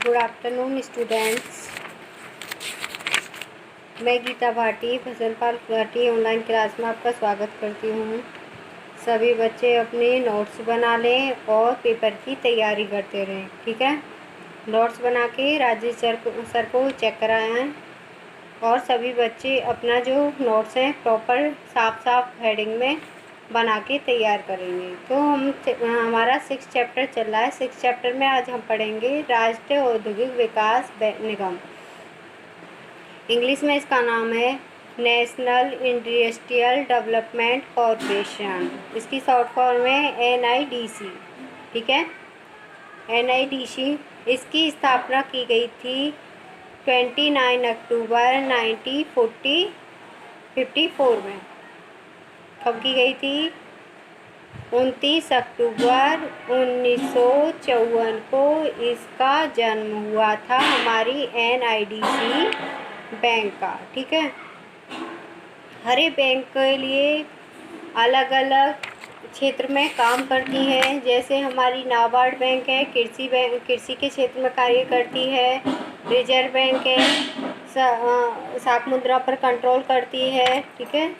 Good afternoon students. मैं Gita Bhati फसलपाल Bhati online class में आपका स्वागत करती हूँ। सभी बच्चे अपने नोट्स बना लें और पेपर की तैयारी करते रहें, ठीक है। नोट्स बना के राजेश सर को चेक कराएं और सभी बच्चे अपना जो नोट्स हैं प्रॉपर साफ हेडिंग में बना के तैयार करेंगे। तो हमारा 6 चैप्टर चल रहा है। 6 चैप्टर में आज हम पढ़ेंगे राष्ट्रीय औद्योगिक विकास निगम। इंग्लिश में इसका नाम है नेशनल इंडस्ट्रियल डेवलपमेंट कॉरपोरेशन। इसकी शॉर्ट फॉर्म है NIDC, ठीक है। NIDC इसकी स्थापना की गई थी 29 अक्टूबर 1954 में। कब की गई थी? 29 अक्टूबर 1954 को इसका जन्म हुआ था हमारी NIDC बैंक का, ठीक है। हर एक बैंक के लिए अलग अलग क्षेत्र में काम करती है। जैसे हमारी नाबार्ड बैंक है, कृषि के क्षेत्र में कार्य करती है। रिजर्व बैंक है, साख मुद्रा पर कंट्रोल करती है, ठीक है।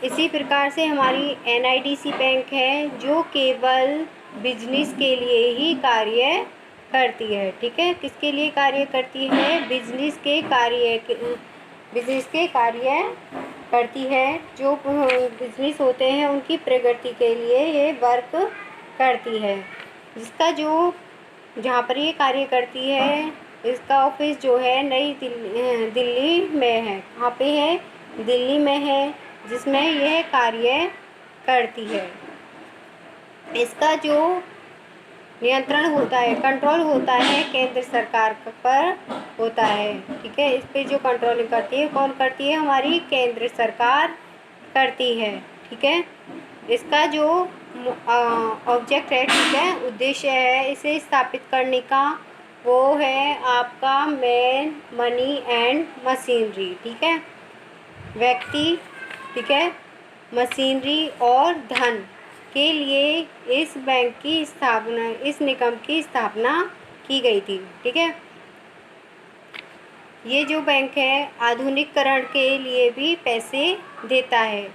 इसी प्रकार से हमारी NIDC बैंक है जो केवल बिजनेस के लिए ही कार्य करती है, ठीक है। किसके लिए कार्य करती है? बिजनेस के कार्य करती है। जो बिजनेस होते हैं उनकी प्रगति के लिए ये वर्क करती है। जिसका जो जहाँ पर ये कार्य करती है इसका ऑफिस जो है नई दिल्ली में है। कहाँ पे है? दिल्ली में है, जिसमें यह कार्य करती है। इसका जो नियंत्रण होता है, कंट्रोल होता है, केंद्र सरकार पर होता है, ठीक है। इस पे जो कंट्रोलिंग करती है कौन करती है? हमारी केंद्र सरकार करती है, ठीक है। इसका जो ऑब्जेक्ट है, ठीक है, उद्देश्य है इसे स्थापित करने का, वो है आपका मैन, मनी एंड मशीनरी, ठीक है। व्यक्ति, ठीक है, मशीनरी और धन के लिए इस बैंक की स्थापना, इस निगम की स्थापना की गई थी, ठीक है। ये जो बैंक है आधुनिकीकरण के लिए भी पैसे देता है।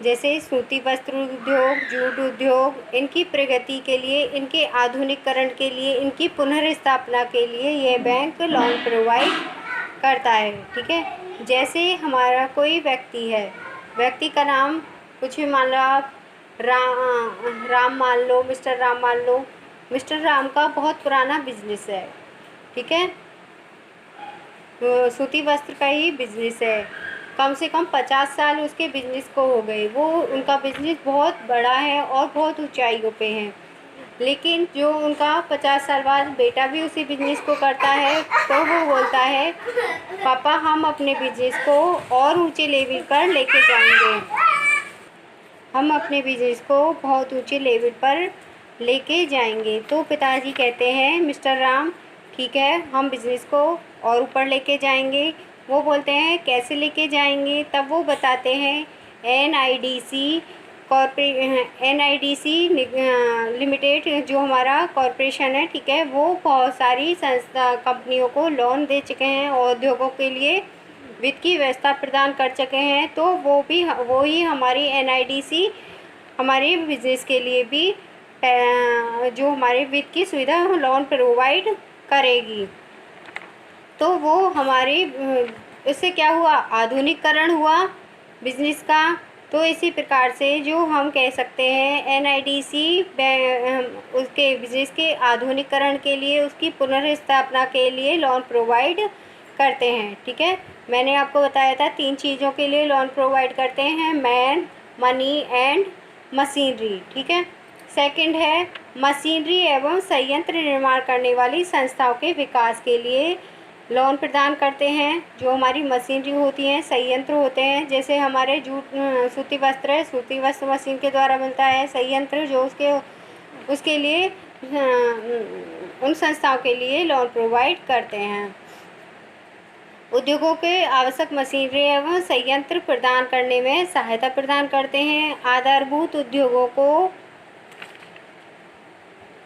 जैसे सूती वस्त्र उद्योग, जूट उद्योग, इनकी प्रगति के लिए, इनके आधुनिकीकरण के लिए, इनकी पुनर्स्थापना के लिए यह बैंक लोन प्रोवाइड करता है, ठीक है। जैसे हमारा कोई व्यक्ति है, व्यक्ति का नाम कुछ भी मान लो आप, राम मान लो, मिस्टर राम मान लो। मिस्टर राम का बहुत पुराना बिजनेस है, ठीक है। सूती वस्त्र का ही बिजनेस है। कम से कम 50 साल उसके बिजनेस को हो गए। वो उनका बिजनेस बहुत बड़ा है और बहुत ऊंचाइयों पे है। लेकिन जो उनका 50 साल बाद बेटा भी उसी बिजनेस को करता है, तो वो बोलता है पापा हम अपने बिजनेस को और ऊंचे लेवल पर लेके जाएंगे, हम अपने बिजनेस को बहुत ऊंचे लेवल पर लेके जाएंगे। तो पिताजी कहते हैं मिस्टर राम ठीक है हम बिजनेस को और ऊपर लेके जाएंगे। वो बोलते हैं कैसे लेके जाएंगे? तब वो बताते हैं NIDC लिमिटेड जो हमारा कॉरपोरेशन है, ठीक है, वो बहुत सारी संस्था कंपनियों को लोन दे चुके हैं और उद्योगों के लिए वित्त की व्यवस्था प्रदान कर चुके हैं। तो वो ही हमारी NIDC हमारे बिजनेस के लिए भी जो हमारे वित्त की सुविधा लोन प्रोवाइड करेगी। तो वो हमारे इससे क्या हुआ? आधुनिकीकरण हुआ बिजनेस का। तो इसी प्रकार से जो हम कह सकते हैं NIDC उसके बिजनेस के आधुनिकीकरण के लिए, उसकी पुनर्स्थापना के लिए लोन प्रोवाइड करते हैं, ठीक है। मैंने आपको बताया था 3 चीज़ों के लिए लोन प्रोवाइड करते हैं, मैन, मनी एंड मशीनरी, ठीक है। सेकंड है मशीनरी एवं संयंत्र निर्माण करने वाली संस्थाओं के विकास के लिए लोन प्रदान करते हैं। जो हमारी मशीनरी होती हैं, संयंत्र होते हैं, जैसे हमारे सूती वस्त्र है, सूती वस्त्र मशीन के द्वारा बनता है। संयंत्र जो उसके लिए उन संस्थाओं के लिए लोन प्रोवाइड करते हैं। उद्योगों के आवश्यक मशीनरी एवं संयंत्र प्रदान करने में सहायता प्रदान करते हैं। आधारभूत उद्योगों को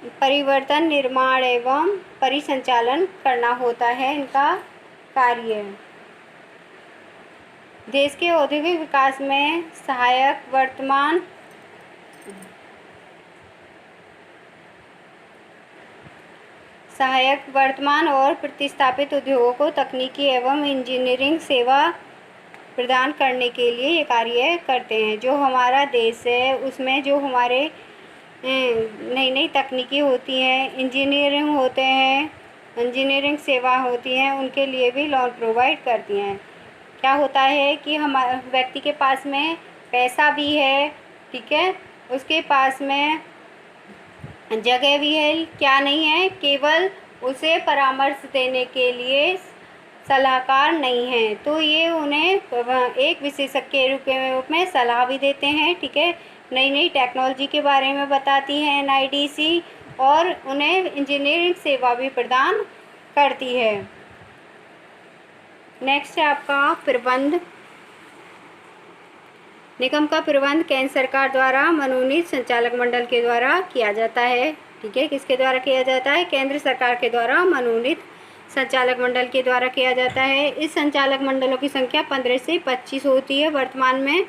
परिवर्तन, निर्माण एवं परिसंचालन करना होता है इनका कार्य। देश के औद्योगिक विकास में सहायक वर्तमान और प्रतिस्थापित उद्योगों को तकनीकी एवं इंजीनियरिंग सेवा प्रदान करने के लिए ये कार्य करते हैं। जो हमारा देश है उसमें जो हमारे नई नई तकनीकी होती हैं, इंजीनियरिंग होते हैं, इंजीनियरिंग सेवा होती हैं, उनके लिए भी लोन प्रोवाइड करती हैं। क्या होता है कि हमारे व्यक्ति के पास में पैसा भी है, ठीक है, उसके पास में जगह भी है, क्या नहीं है, केवल उसे परामर्श देने के लिए सलाहकार नहीं है, तो ये उन्हें एक विशेषज्ञ के रूप में सलाह भी देते हैं, ठीक है, नई नई टेक्नोलॉजी के बारे में बताती है एनआईडीसी, और उन्हें इंजीनियरिंग सेवा भी प्रदान करती है। नेक्स्ट है आपका प्रबंध। निगम का प्रबंध केंद्र सरकार द्वारा मनोनीत संचालक मंडल के द्वारा किया जाता है, ठीक है, किसके द्वारा किया जाता है? केंद्र सरकार के द्वारा मनोनीत संचालक मंडल के द्वारा किया जाता है। इस संचालक मंडलों की संख्या 15 से 25 होती है। वर्तमान में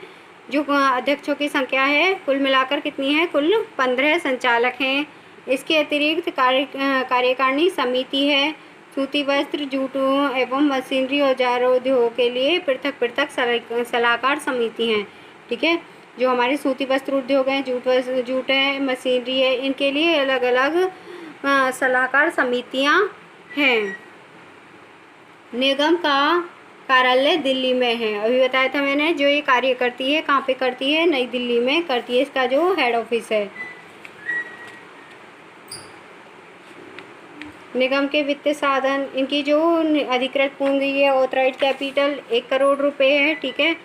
जो अध्यक्षों की संख्या है कुल मिलाकर कितनी है? कुल 15 संचालक हैं। इसके अतिरिक्त कार्यकारिणी समिति है। सूती वस्त्र, जूट एवं मशीनरी औजारों उद्योगों के लिए पृथक पृथक सलाहकार समिति हैं, ठीक है। जो हमारे सूती वस्त्र उद्योग हैं, जूट है, मशीनरी है, इनके लिए अलग अलग सलाहकार समितियां हैं। निगम का कार्यालय दिल्ली में है। अभी बताया था मैंने, जो ये कार्य करती है कहाँ पे करती है? नई दिल्ली में करती है। इसका जो हेड ऑफिस है। निगम के वित्तीय साधन, इनकी जो अधिकृत पूंजी है, ऑथराइज्ड कैपिटल 1 करोड़ रुपए है, ठीक है।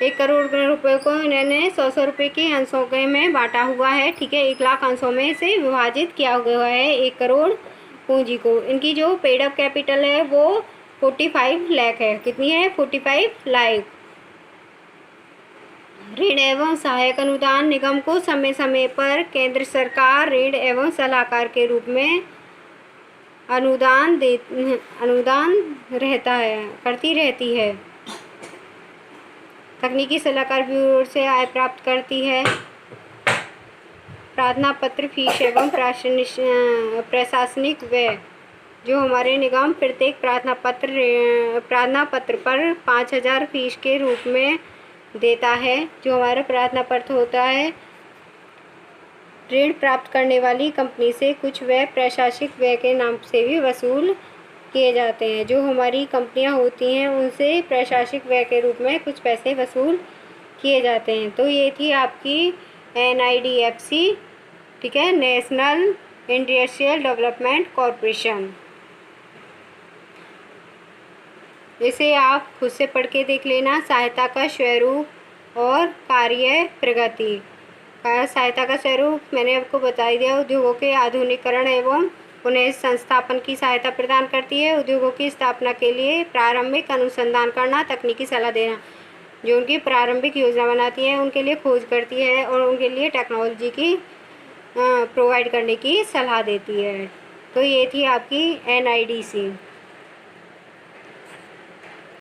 1 करोड़ रुपए को इन्होंने 100 रुपये के अंशों के में बांटा हुआ है, ठीक है। 1 लाख अंशों में से विभाजित किया हुआ है 1 करोड़ पूंजी को। इनकी जो पेड अप कैपिटल है वो 45 लाख है। कितनी है? 45 लाख। ऋण एवं सहायक अनुदान, निगम को समय समय पर केंद्र सरकार ऋण एवं सलाहकार के रूप में अनुदान करती रहती है। तकनीकी सलाहकार ब्यूरो से आय प्राप्त करती है। प्रार्थना पत्र, फीस एवं प्रशासनिक व्यय, जो हमारे निगम प्रत्येक प्रार्थना पत्र पर 5000 फीस के रूप में देता है। जो हमारा प्रार्थना पत्र होता है, ऋण प्राप्त करने वाली कंपनी से कुछ व्यय प्रशासनिक व्यय के नाम से भी वसूल किए जाते हैं। जो हमारी कंपनियां होती हैं उनसे प्रशासनिक व्यय के रूप में कुछ पैसे वसूल किए जाते हैं। तो ये थी आपकी NIDFC, ठीक है, नेशनल इंडस्ट्रियल डेवलपमेंट कॉरपोरेशन। इसे आप खुद से पढ़ के देख लेना। सहायता का स्वरूप और कार्य प्रगति। सहायता का स्वरूप मैंने आपको बता दिया। उद्योगों के आधुनिकीकरण एवं उन्हें संस्थापन की सहायता प्रदान करती है। उद्योगों की स्थापना के लिए प्रारंभिक अनुसंधान करना, तकनीकी सलाह देना, जो उनकी प्रारंभिक योजना बनाती है उनके लिए खोज करती है और उनके लिए टेक्नोलॉजी की प्रोवाइड करने की सलाह देती है। तो ये थी आपकी NIDC।